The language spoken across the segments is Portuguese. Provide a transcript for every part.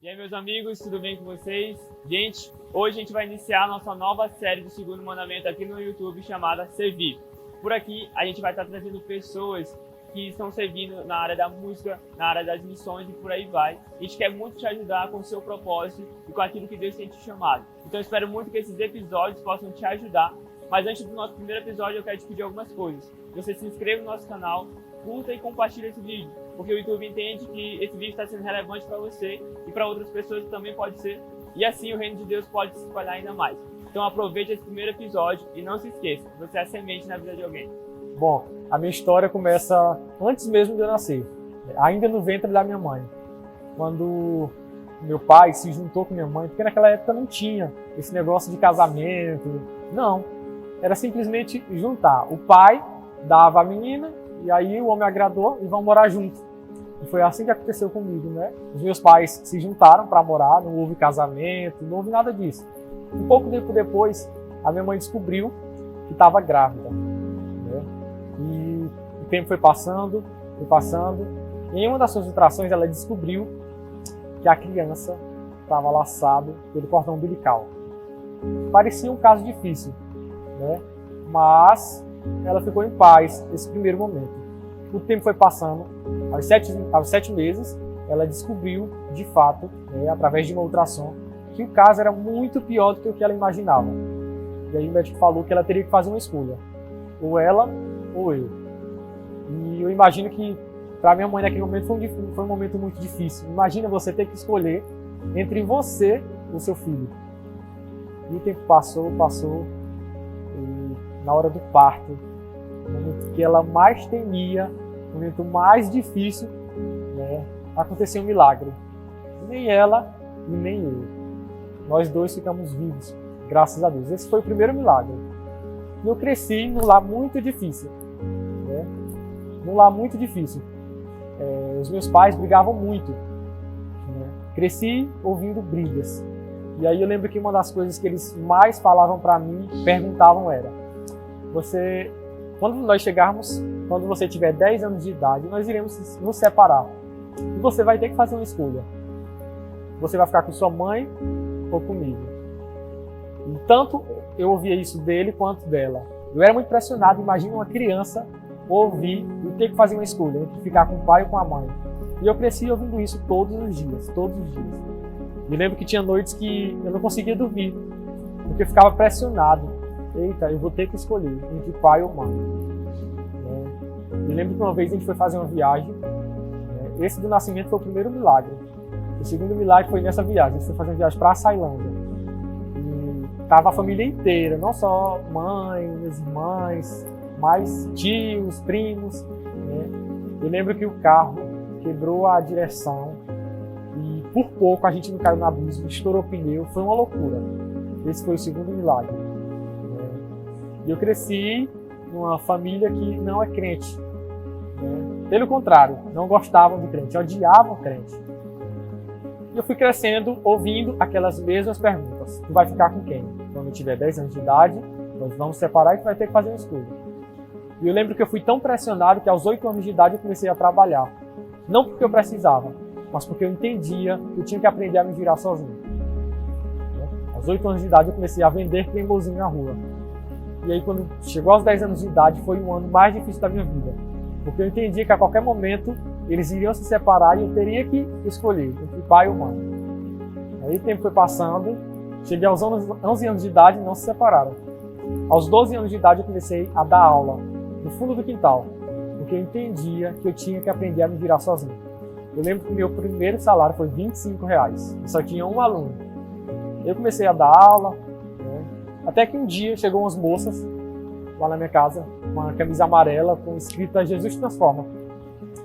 E aí, meus amigos, tudo bem com vocês? Gente, hoje a gente vai iniciar a nossa nova série do Segundo Mandamento aqui no YouTube chamada Servir. Por aqui, a gente vai estar trazendo pessoas que estão servindo na área da música, na área das missões e por aí vai. A gente quer muito te ajudar com o seu propósito e com aquilo que Deus tem te chamado. Então eu espero muito que esses episódios possam te ajudar. Mas antes do nosso primeiro episódio, eu quero te pedir algumas coisas. Você se inscreva no nosso canal, curta e compartilhe esse vídeo, porque o YouTube entende que esse vídeo está sendo relevante para você e para outras pessoas que também pode ser. E assim o reino de Deus pode se espalhar ainda mais. Então aproveite esse primeiro episódio e não se esqueça, você é a semente na vida de alguém. Bom, a minha história começa antes mesmo de eu nascer, ainda no ventre da minha mãe. Quando meu pai se juntou com minha mãe, porque naquela época não tinha esse negócio de casamento, não. Era simplesmente juntar. O pai dava a menina e aí o homem agradou e vão morar junto. E foi assim que aconteceu comigo, né? Os meus pais se juntaram para morar, não houve casamento, não houve nada disso. Um pouco tempo depois, a minha mãe descobriu que estava grávida. E o tempo foi passando, e em uma das suas ultrações ela descobriu que a criança estava laçada pelo cordão umbilical. Parecia um caso difícil, né? Mas ela ficou em paz nesse primeiro momento. O tempo foi passando, aos 7 meses, ela descobriu, de fato, através de uma ultrassom, que o caso era muito pior do que o que ela imaginava. E aí o médico falou que ela teria que fazer uma escolha, ou ela ou eu. E eu imagino que para minha mãe naquele momento foi um momento muito difícil. Imagina você ter que escolher entre você e o seu filho. E o tempo passou, e na hora do parto, o momento que ela mais temia, o momento mais difícil, aconteceu um milagre. Nem ela e nem eu. Nós dois ficamos vivos, graças a Deus. Esse foi o primeiro milagre. E eu cresci num lar muito difícil. Num lar muito difícil. Os meus pais brigavam muito. Cresci ouvindo brigas. E aí eu lembro que uma das coisas que eles mais falavam para mim, perguntavam era: quando nós chegarmos, quando você tiver 10 anos de idade, nós iremos nos separar. E você vai ter que fazer uma escolha. Você vai ficar com sua mãe ou comigo? E tanto eu ouvia isso dele quanto dela. Eu era muito pressionado. Imagina uma criança ouvir e ter que fazer uma escolha entre ficar com o pai ou com a mãe. E eu cresci ouvindo isso todos os dias. Me lembro que tinha noites que eu não conseguia dormir, porque eu ficava pressionado. Eita, eu vou ter que escolher entre pai ou mãe. Me lembro que uma vez a gente foi fazer uma viagem. Esse do nascimento foi o primeiro milagre. O segundo milagre foi nessa viagem. A gente foi fazer uma viagem para a Ceilândia. Tava a família inteira, não só mãe, minhas irmãs, mas tios, primos. Eu lembro que o carro quebrou a direção e por pouco a gente não caiu no abismo, estourou o pneu, foi uma loucura. Esse foi o segundo milagre. E eu cresci numa família que não é crente. Pelo contrário, não gostavam de crente, odiavam crente. E eu fui crescendo ouvindo aquelas mesmas perguntas. Tu vai ficar com quem? Quando eu tiver 10 anos de idade, nós vamos separar e tu vai ter que fazer uma escolha. E eu lembro que eu fui tão pressionado que aos 8 anos de idade eu comecei a trabalhar. Não porque eu precisava, mas porque eu entendia que eu tinha que aprender a me virar sozinho. Aos 8 anos de idade eu comecei a vender cremosinho na rua. E aí quando chegou aos 10 anos de idade foi o ano mais difícil da minha vida. Porque eu entendia que a qualquer momento eles iriam se separar e eu teria que escolher entre pai ou mãe. Aí o tempo foi passando, cheguei aos 11 anos de idade e não se separaram. Aos 12 anos de idade eu comecei a dar aula no fundo do quintal, porque eu entendia que eu tinha que aprender a me virar sozinho. Eu lembro que meu primeiro salário foi R$25, eu só tinha um aluno. Eu comecei a dar aula, até que um dia chegou umas moças lá na minha casa, uma camisa amarela com escrita Jesus Transforma.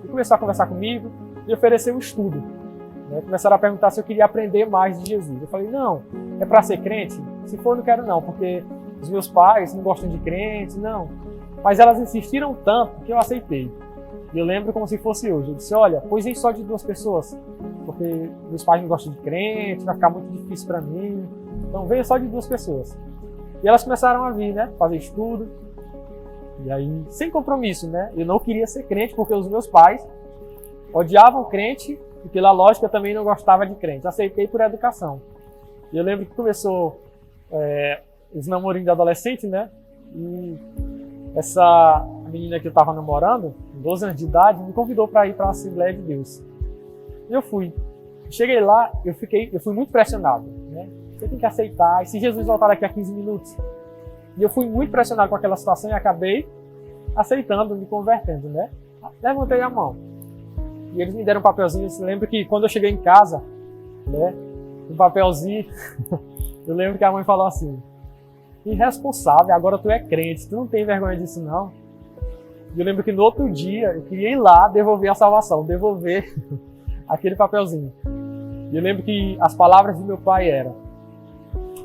E começou a conversar comigo e ofereceu um estudo. Começaram a perguntar se eu queria aprender mais de Jesus. Eu falei, não, é para ser crente? Se for, não quero não, porque os meus pais não gostam de crente, não. Mas elas insistiram tanto que eu aceitei. E eu lembro como se fosse hoje. Eu disse, olha, pois aí só de 2 pessoas, porque meus pais não gostam de crente, vai ficar muito difícil para mim. Então veio só de 2 pessoas. E elas começaram a vir, fazer estudo. E aí, sem compromisso, Eu não queria ser crente porque os meus pais odiavam crente e pela lógica eu também não gostava de crente. Aceitei por educação. E eu lembro que começou os namorinhos de adolescente, né? E essa menina que eu estava namorando, com 12 anos de idade, me convidou para ir para a Assembleia de Deus. E eu fui. Cheguei lá, eu fui muito pressionado, né? Você tem que aceitar. E se Jesus voltar daqui a 15 minutos? E eu fui muito pressionado com aquela situação e acabei aceitando, me convertendo, né? Levantei a mão. E eles me deram um papelzinho. Eu lembro que quando eu cheguei em casa, né? Um papelzinho, eu lembro que a mãe falou assim: irresponsável, agora tu é crente, tu não tem vergonha disso não. E eu lembro que no outro dia eu queria ir lá devolver a salvação, devolver aquele papelzinho. E eu lembro que as palavras do meu pai eram: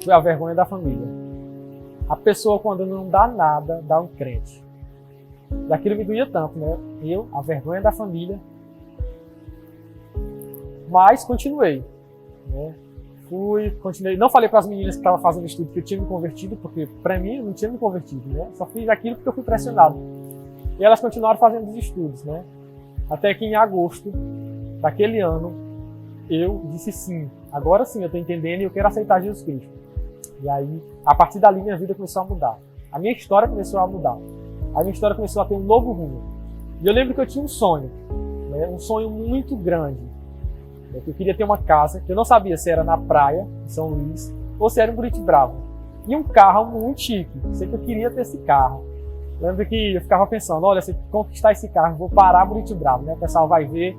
foi a vergonha da família. A pessoa, quando não dá nada, dá um crente. E aquilo me doía tanto, né? A vergonha da família. Mas continuei, né? Continuei. Não falei para as meninas que estavam fazendo estudo que eu tinha me convertido, porque para mim eu não tinha me convertido, né? Só fiz aquilo porque eu fui pressionado. E elas continuaram fazendo os estudos, né? Até que em agosto daquele ano eu disse sim. Agora sim, eu estou entendendo e eu quero aceitar Jesus Cristo. E aí, a partir dali, minha vida começou a mudar. A minha história começou a mudar. A minha história começou a ter um novo rumo. E eu lembro que eu tinha um sonho, né? Um sonho muito grande. Eu queria ter uma casa, que eu não sabia se era na praia, em São Luís, ou se era em Buritibrava. E um carro muito chique. Sei que eu queria ter esse carro. Lembro que eu ficava pensando: olha, se eu conquistar esse carro, eu vou parar em Buritibrava, né? O pessoal vai ver.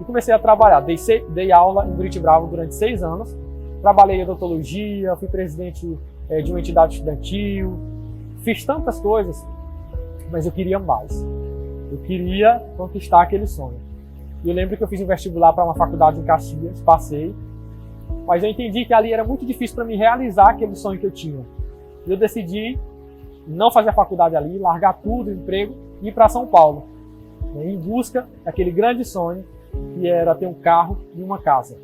E comecei a trabalhar. Dei aula em Buritibrava durante 6 anos. Trabalhei em odontologia, fui presidente de uma entidade estudantil. Fiz tantas coisas, mas eu queria mais. Eu queria conquistar aquele sonho. E eu lembro que eu fiz um vestibular para uma faculdade em Caxias, passei. Mas eu entendi que ali era muito difícil para mim realizar aquele sonho que eu tinha. E eu decidi não fazer a faculdade ali, largar tudo, o emprego, e ir para São Paulo, né, em busca daquele grande sonho que era ter um carro e uma casa.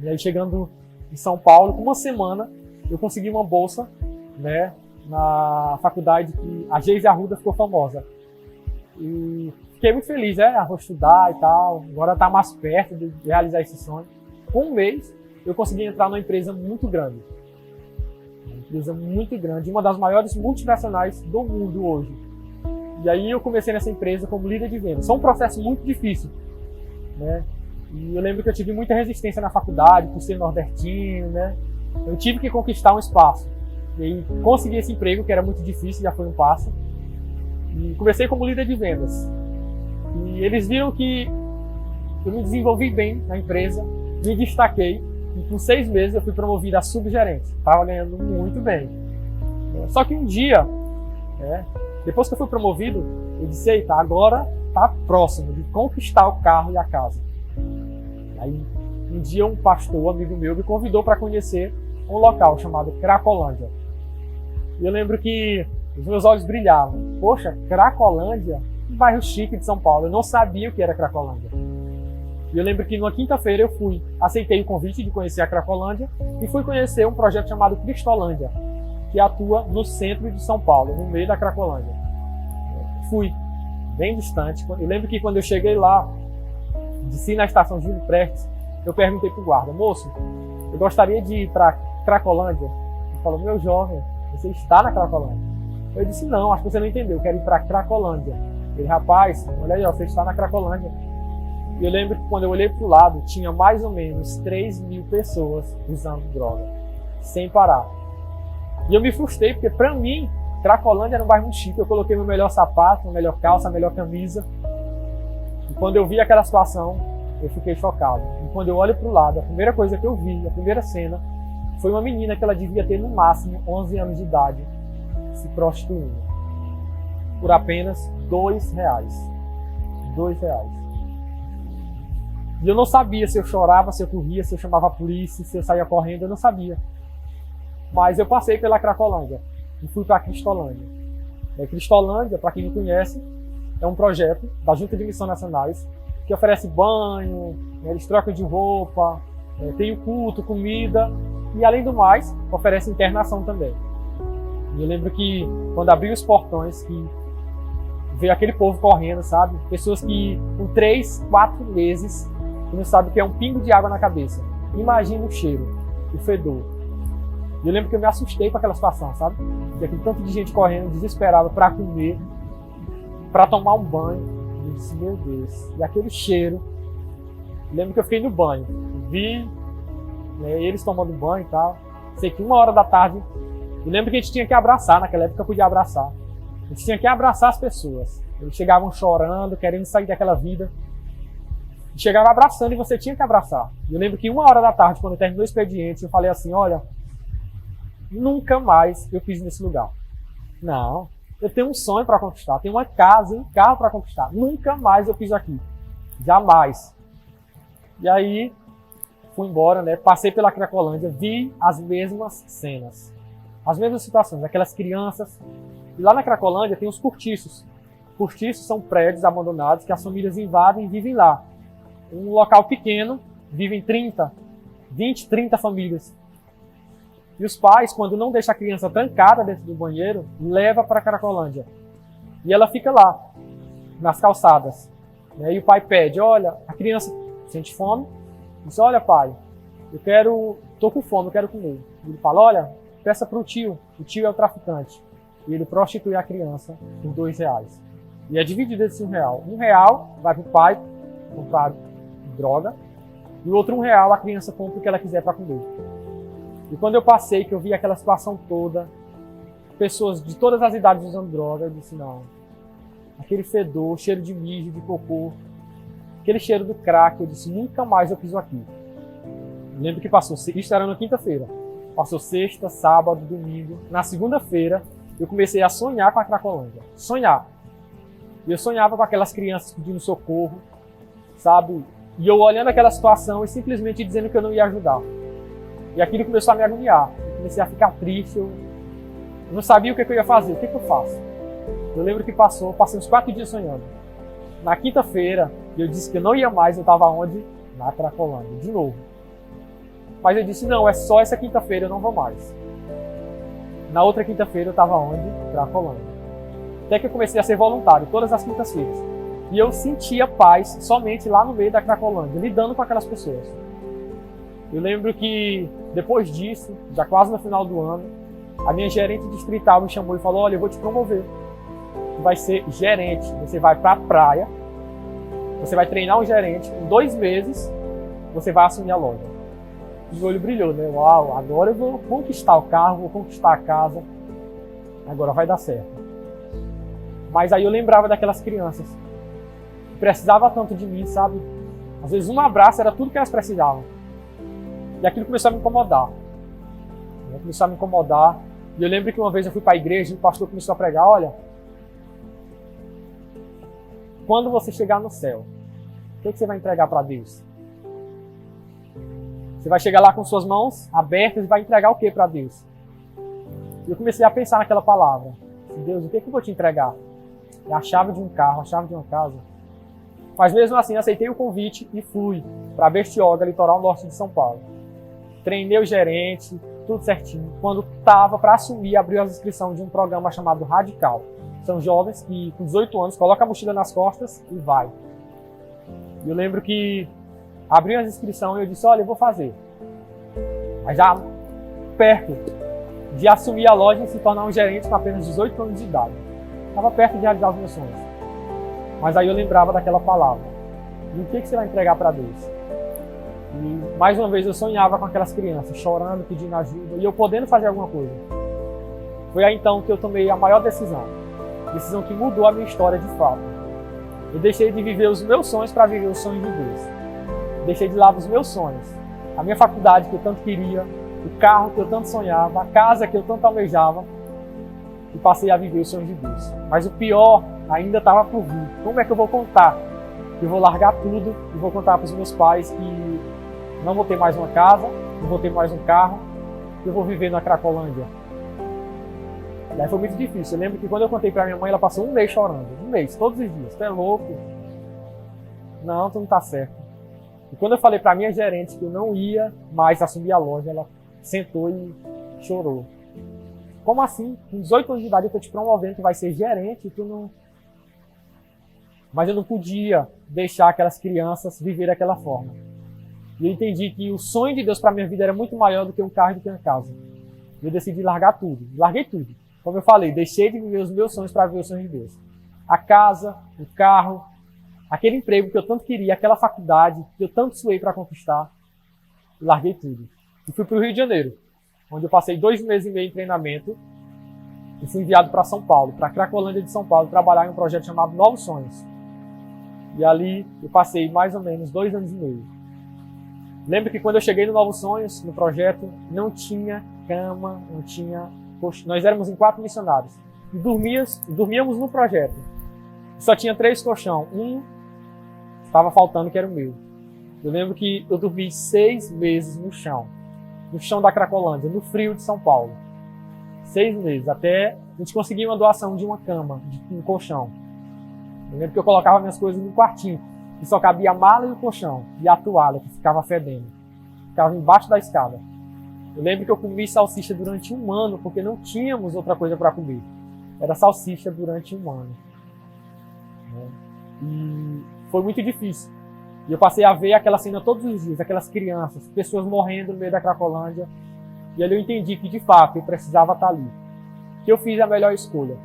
E aí, chegando em São Paulo, com uma semana, eu consegui uma bolsa, né, na faculdade que a Geise Arruda ficou famosa. E fiquei muito feliz, vou estudar e tal, agora tá mais perto de realizar esse sonho. Com um mês, eu consegui entrar numa empresa muito grande. Uma empresa muito grande, uma das maiores multinacionais do mundo hoje. E aí eu comecei nessa empresa como líder de vendas. Foi um processo muito difícil, né? E eu lembro que eu tive muita resistência na faculdade, por ser nordestino, né? Eu tive que conquistar um espaço. E aí consegui esse emprego, que era muito difícil, já foi um passo. E comecei como líder de vendas. E eles viram que eu me desenvolvi bem na empresa, me destaquei, e com 6 meses eu fui promovido a subgerente. Estava ganhando muito bem. Só que um dia, depois que eu fui promovido, eu disse: eita, agora está próximo de conquistar o carro e a casa. Aí, um dia um pastor, amigo meu, me convidou para conhecer um local chamado Cracolândia. E eu lembro que os meus olhos brilhavam. Poxa, Cracolândia? Um bairro chique de São Paulo. Eu não sabia o que era Cracolândia. E eu lembro que numa quinta-feira eu fui, aceitei o convite de conhecer a Cracolândia e fui conhecer um projeto chamado Cristolândia, que atua no centro de São Paulo, no meio da Cracolândia. Fui bem distante. Eu lembro que quando eu cheguei lá, desci na estação Júlio Prestes, eu perguntei pro guarda: moço, eu gostaria de ir para Cracolândia. Ele falou: meu jovem, você está na Cracolândia? Eu disse: não, acho que você não entendeu, eu quero ir para Cracolândia. Ele: rapaz, olha aí, você está na Cracolândia. E eu lembro que quando eu olhei para o lado, tinha mais ou menos 3.000 pessoas usando droga, sem parar. E eu me frustrei, porque para mim, Cracolândia era um bairro muito chique. Eu coloquei meu melhor sapato, minha melhor calça, a melhor camisa. E quando eu vi aquela situação, eu fiquei chocado. E quando eu olho para o lado, a primeira coisa que eu vi, a primeira cena, foi uma menina que ela devia ter no máximo 11 anos de idade, se prostituindo, por apenas R$2. R$2. E eu não sabia se eu chorava, se eu corria, se eu chamava a polícia, se eu saía correndo, eu não sabia. Mas eu passei pela Cracolândia e fui para a Cristolândia. A Cristolândia, para quem não conhece, é um projeto da Junta de Missões Nacionais que oferece banho, eles trocam de roupa, tem o culto, comida e, além do mais, oferece internação também. E eu lembro que quando abri os portões, que veio aquele povo correndo, sabe? Pessoas que com 3, 4 meses e não sabe o que é um pingo de água na cabeça. Imagina o cheiro, o fedor. E eu lembro que eu me assustei com aquela situação, sabe? De aquele tanto de gente correndo, desesperada para comer, para tomar um banho. Eu disse, meu Deus. E aquele cheiro. Eu lembro que eu fiquei no banho. Vi, né, eles tomando banho e tal. Sei que 1h da tarde, eu lembro que a gente tinha que abraçar, naquela época eu podia abraçar. A gente tinha que abraçar as pessoas. Eles chegavam chorando, querendo sair daquela vida. Chegava abraçando e você tinha que abraçar. Eu lembro que 1h da tarde, quando eu terminou o expediente, eu falei assim, olha, nunca mais eu piso nesse lugar. Não, eu tenho um sonho para conquistar, tenho uma casa e um carro para conquistar. Nunca mais eu piso aqui. Jamais. E aí, fui embora, né? Passei pela Cracolândia, vi as mesmas cenas. As mesmas situações, aquelas crianças. E lá na Cracolândia tem os cortiços. Cortiços são prédios abandonados que as famílias invadem e vivem lá. Um local pequeno, vivem 20, 30 famílias. E os pais, quando não deixam a criança trancada dentro do banheiro, leva para a Cracolândia. E ela fica lá, nas calçadas. E o pai pede, olha, a criança sente fome. Diz, olha pai, tô com fome, eu quero comer. Ele fala, olha, peça para o tio é o traficante. E ele prostitui a criança por R$2. E é dividido esse R$1. R$1 vai para o pai comprar droga, e o outro R$1 a criança compra o que ela quiser para comer. E quando eu passei, que eu vi aquela situação toda, pessoas de todas as idades usando droga, eu disse, não, aquele fedor, cheiro de mijo, de cocô, aquele cheiro do crack, eu disse, nunca mais eu piso aqui. Eu lembro que passou, isso era na quinta-feira, passou sexta, sábado, domingo, na segunda-feira, eu comecei a sonhar com a Cracolândia, sonhar. E eu sonhava com aquelas crianças pedindo socorro, sabe? E eu olhando aquela situação e simplesmente dizendo que eu não ia ajudar. E aquilo começou a me agoniar. Eu comecei a ficar triste, eu não sabia o que eu ia fazer, o que eu faço? Eu lembro que passei uns 4 dias sonhando. Na quinta-feira, eu disse que eu não ia mais, eu estava onde? Na Cracolândia, de novo. Mas eu disse, não, é só essa quinta-feira, eu não vou mais. Na outra quinta-feira eu estava onde? Cracolândia. Até que eu comecei a ser voluntário, todas as quintas-feiras. E eu sentia paz somente lá no meio da Cracolândia, lidando com aquelas pessoas. Eu lembro que, depois disso, já quase no final do ano, a minha gerente distrital me chamou e falou, olha, eu vou te promover. Tu vai ser gerente, você vai para a praia, você vai treinar um gerente, em 2 meses, você vai assumir a loja. E o olho brilhou, né? Uau, agora eu vou conquistar o carro, vou conquistar a casa, agora vai dar certo. Mas aí eu lembrava daquelas crianças, que precisavam tanto de mim, sabe? Às vezes um abraço era tudo que elas precisavam. E aquilo começou a me incomodar. Começou a me incomodar. E eu lembro que uma vez eu fui para a igreja e o pastor começou a pregar, olha, quando você chegar no céu, o que você vai entregar para Deus? Você vai chegar lá com suas mãos abertas e vai entregar o que para Deus? E eu comecei a pensar naquela palavra. Deus, o que eu vou te entregar? É a chave de um carro, a chave de uma casa. Mas mesmo assim, aceitei o convite e fui para a Bertioga, litoral norte de São Paulo. Treinei o gerente, tudo certinho. Quando estava para assumir, abriu as inscrições de um programa chamado Radical. São jovens que, com 18 anos, colocam a mochila nas costas e vai. Eu lembro que abriu as inscrições e eu disse, olha, eu vou fazer. Mas já perto de assumir a loja e se tornar um gerente com apenas 18 anos de idade. Estava perto de realizar os meus sonhos. Mas aí eu lembrava daquela palavra. E o que você vai entregar para Deus? E mais uma vez eu sonhava com aquelas crianças, chorando, pedindo ajuda, e eu podendo fazer alguma coisa. Foi aí então que eu tomei a maior decisão. Decisão que mudou a minha história de fato. Eu deixei de viver os meus sonhos para viver os sonhos de Deus. Deixei de lado os meus sonhos. A minha faculdade que eu tanto queria, o carro que eu tanto sonhava, a casa que eu tanto almejava, e passei a viver os sonhos de Deus. Mas o pior ainda estava por vir. Como é que eu vou contar? Eu vou largar tudo e vou contar para os meus pais que não vou ter mais uma casa, não vou ter mais um carro, eu vou viver na Cracolândia. E aí foi muito difícil. Eu lembro que quando eu contei para minha mãe, ela passou 1 mês chorando. 1 mês, todos os dias. Tu é louco? Não, tu não tá certo. E quando eu falei para minha gerente que eu não ia mais assumir a loja, ela sentou e chorou. Como assim? Com 18 anos de idade eu tô te promovendo, tu vai ser gerente e tu não... mas eu não podia deixar aquelas crianças viver daquela forma. E eu entendi que o sonho de Deus para minha vida era muito maior do que um carro e do que uma casa. E eu decidi largar tudo. Larguei tudo. Como eu falei, deixei de viver os meus sonhos para viver os sonhos de Deus. A casa, o carro, aquele emprego que eu tanto queria, aquela faculdade que eu tanto suei para conquistar. Larguei tudo. E fui para o Rio de Janeiro, onde eu passei 2 meses e meio em treinamento e fui enviado para São Paulo, para a Cracolândia de São Paulo, trabalhar em um projeto chamado Novos Sonhos. E ali eu passei mais ou menos 2 anos e meio. Lembro que quando eu cheguei no Novos Sonhos, no projeto, não tinha cama, não tinha... Nós éramos em 4 missionários. E dormíamos no projeto. Só tinha 3 colchão. Um estava faltando, que era o meu. Eu lembro que eu dormi 6 meses no chão da Cracolândia, no frio de São Paulo. 6 meses, até a gente conseguir uma doação de uma cama, de um colchão. Eu lembro que eu colocava minhas coisas no quartinho, e só cabia a mala e o colchão, e a toalha, que ficava fedendo. Ficava embaixo da escada. Eu lembro que eu comi salsicha durante 1 ano, porque não tínhamos outra coisa para comer. Era salsicha durante 1 ano. E foi muito difícil. E eu passei a ver aquela cena todos os dias, aquelas crianças, pessoas morrendo no meio da Cracolândia. E ali eu entendi que, de fato, eu precisava estar ali. Que eu fiz a melhor escolha.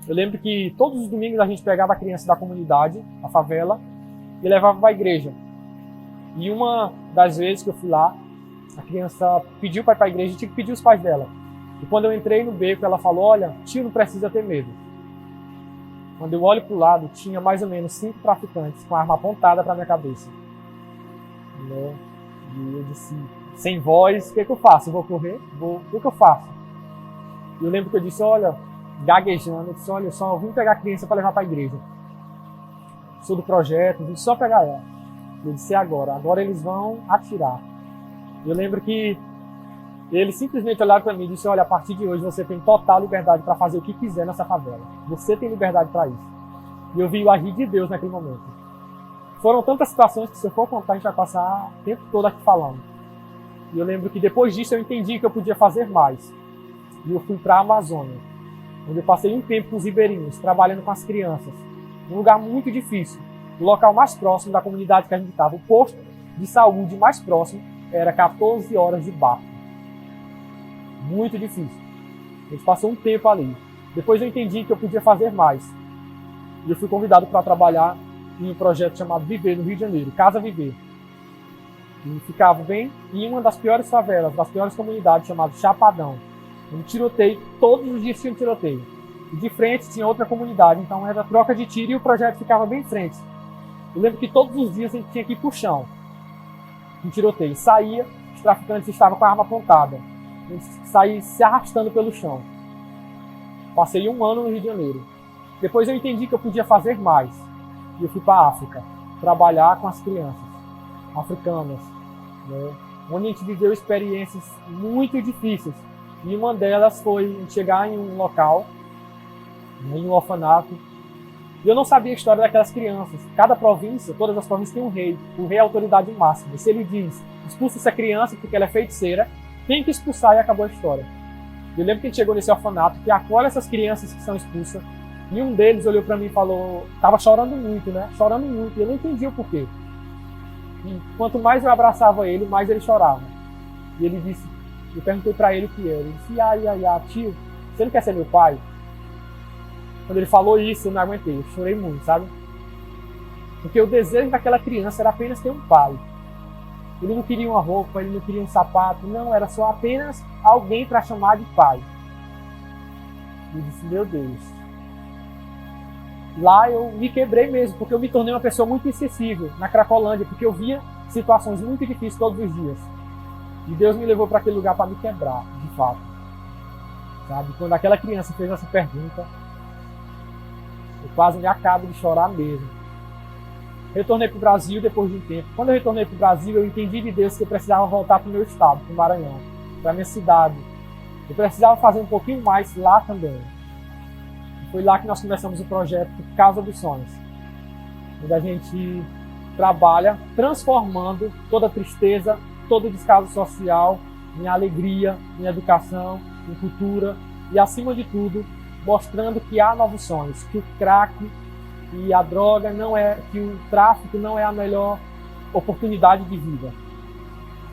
Eu lembro que todos os domingos a gente pegava a criança da comunidade, a favela, e levava para a igreja. E uma das vezes que eu fui lá, a criança pediu para ir para a igreja e tinha que pedir os pais dela. E quando eu entrei no beco, ela falou, olha, tio, não precisa ter medo. Quando eu olho para o lado, tinha mais ou menos 5 traficantes com a arma apontada para minha cabeça. E eu disse, sem voz, o que eu faço? Eu vou correr? O que eu faço? E eu lembro que eu disse, olha, gaguejando, eu disse, olha, eu só vim pegar a criança para levar para a igreja. Sou do projeto, vim só pegar ela. Eu disse, agora eles vão atirar. E eu lembro que eles simplesmente olharam para mim e disse, olha, a partir de hoje você tem total liberdade para fazer o que quiser nessa favela. Você tem liberdade para isso. E eu vi o agir de Deus naquele momento. Foram tantas situações que se eu for contar, a gente vai passar o tempo todo aqui falando. E eu lembro que depois disso eu entendi que eu podia fazer mais. E eu fui para a Amazônia, onde eu passei um tempo com os ribeirinhos, trabalhando com as crianças. Um lugar muito difícil. O local mais próximo da comunidade que a gente estava, o posto de saúde mais próximo, era 14 horas de barco. Muito difícil. A gente passou um tempo ali. Depois eu entendi que eu podia fazer mais. E eu fui convidado para trabalhar em um projeto chamado Viver, no Rio de Janeiro, Casa Viver. E ficava bem em uma das piores favelas, das piores comunidades, chamada Chapadão. Um tiroteio, todos os dias tinha um tiroteio. E de frente tinha outra comunidade, então era troca de tiro e o projeto ficava bem em frente. Eu lembro que todos os dias a gente tinha que ir pro chão. Um tiroteio. Saía, os traficantes estavam com a arma apontada. A gente saía se arrastando pelo chão. Passei 1 ano no Rio de Janeiro. Depois eu entendi que eu podia fazer mais. E eu fui para a África, trabalhar com as crianças africanas, onde a gente viveu experiências muito difíceis. E uma delas foi chegar em um local, em um orfanato, e eu não sabia a história daquelas crianças. Cada província, todas as províncias têm um rei. O rei é a autoridade máxima. E se ele diz, expulsa essa criança porque ela é feiticeira, tem que expulsar e acabou a história. Eu lembro que a gente chegou nesse orfanato, que acolhe essas crianças que são expulsas, e um deles olhou para mim e falou, tava chorando muito, né? Chorando muito, e eu não entendi o porquê. E quanto mais eu abraçava ele, mais ele chorava. E ele disse, eu perguntei para ele o que era. Ele disse, tio, você não quer ser meu pai? Quando ele falou isso, eu não aguentei, eu chorei muito, sabe? Porque o desejo daquela criança era apenas ter um pai. Ele não queria uma roupa, ele não queria um sapato, não, era só apenas alguém para chamar de pai. E eu disse, meu Deus. Lá eu me quebrei mesmo, porque eu me tornei uma pessoa muito insensível na Cracolândia, porque eu via situações muito difíceis todos os dias. E Deus me levou para aquele lugar para me quebrar, de fato. Sabe? Quando aquela criança fez essa pergunta, eu quase me acabo de chorar mesmo. Retornei para o Brasil depois de um tempo. Quando eu retornei para o Brasil, eu entendi de Deus que eu precisava voltar para o meu estado, para o Maranhão, para a minha cidade. Eu precisava fazer um pouquinho mais lá também. E foi lá que nós começamos o projeto Casa dos Sonhos, onde a gente trabalha transformando toda tristeza, todo descaso social em alegria, em educação, em cultura e, acima de tudo, mostrando que há novos sonhos, que o crack que a droga não é, que o tráfico não é a melhor oportunidade de vida.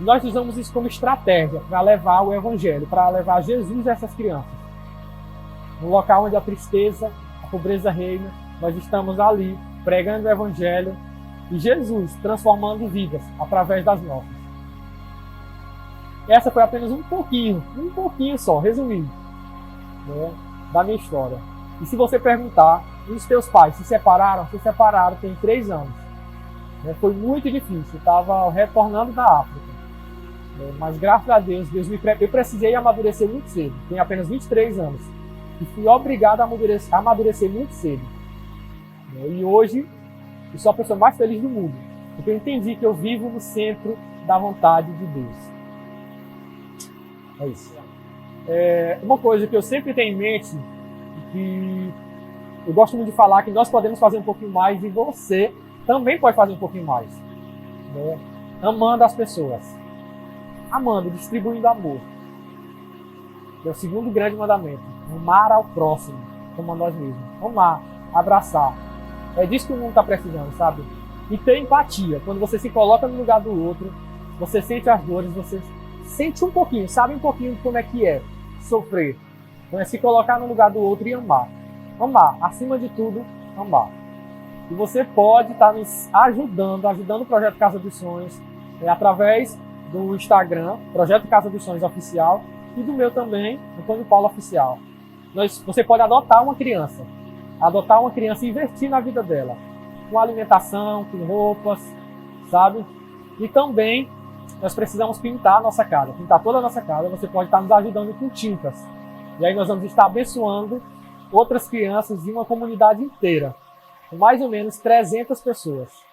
Nós usamos isso como estratégia para levar o evangelho, para levar Jesus a essas crianças. No local onde a tristeza, a pobreza reina, nós estamos ali pregando o evangelho e Jesus transformando vidas através das nossas. Essa foi apenas um pouquinho só, resumindo, né, da minha história. E se você perguntar, os teus pais se separaram tem 3 anos. Foi muito difícil, eu estava retornando da África. Mas graças a Deus, eu precisei amadurecer muito cedo. Tenho apenas 23 anos. E fui obrigado a amadurecer muito cedo. E hoje, eu sou a pessoa mais feliz do mundo. Porque eu entendi que eu vivo no centro da vontade de Deus. É isso. Uma coisa que eu sempre tenho em mente, que eu gosto muito de falar, que nós podemos fazer um pouquinho mais e você também pode fazer um pouquinho mais. Né? Amando as pessoas. Amando, distribuindo amor. É o segundo grande mandamento. Amar ao próximo, como a nós mesmos. Amar, abraçar. É disso que o mundo está precisando, sabe? E ter empatia. Quando você se coloca no lugar do outro, você sente as dores, você sente um pouquinho, sabe um pouquinho de como é que é sofrer. Então é se colocar no lugar do outro e amar. Amar, acima de tudo, amar. E você pode estar nos ajudando o Projeto Casa dos Sonhos, através do Instagram, Projeto Casa dos Sonhos Oficial, e do meu também, Antônio Paulo Oficial. Você pode adotar uma criança e investir na vida dela, com alimentação, com roupas, sabe? E também nós precisamos pintar a nossa casa, pintar toda a nossa casa. Você pode estar nos ajudando com tintas. E aí nós vamos estar abençoando outras crianças e uma comunidade inteira, com mais ou menos 300 pessoas.